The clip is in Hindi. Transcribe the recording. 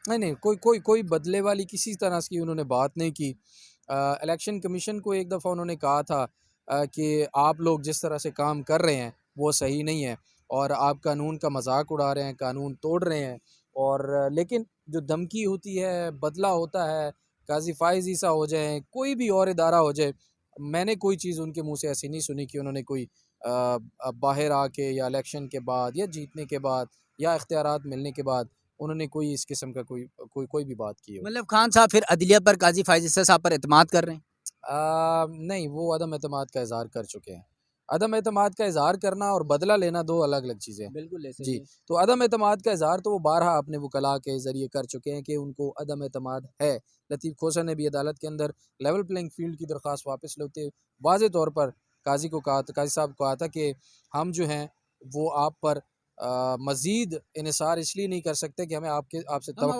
नहीं नहीं, कोई कोई कोई बदले वाली किसी तरह की उन्होंने बात नहीं की। इलेक्शन कमीशन को एक दफ़ा उन्होंने कहा था कि आप लोग जिस तरह से काम कर रहे हैं वो सही नहीं है और आप कानून का मजाक उड़ा रहे हैं, कानून तोड़ रहे हैं। और लेकिन जो धमकी होती है, बदला होता है, काजी फाइज ईसा हो जाए, कोई भी और इदारा हो जाए, मैंने कोई चीज़ उनके मुंह से ऐसी नहीं सुनी कि उन्होंने कोई बाहर आके या इलेक्शन के बाद या जीतने के बाद या इख्तियारात मिलने के बाद उन्होंने कोई इस किस्म का कोई भी बात की हो। मतलब खान साहब फिर अदलिया पर, काजी फायज ईसा साहब पर एतमाद कर रहे हैं? नहीं, वो अदम एतमाद का इज़हार कर चुके हैं। अदम एतमाद का इज़हार करना और बदला लेना 2 अलग-अलग चीज़ें हैं। बिल्कुल ऐसे ही जी, है। तो अदम एतमाद का इज़हार तो वो बारहा अपने वकला के ज़रिए कर चुके हैं कि उनको अदम एतमाद है। लतीफ़ खोसा ने भी अदालत के अंदर लेवल प्लेइंग फ़ील्ड की दरख्वास्त वापस लेते वाज़ेह तौर पर काज़ी साहब को कहा था कि हम जो हैं वो आप पर मज़ीद इन्हिसार इसलिए नहीं कर सकते कि हमें आपसे हम तवक्को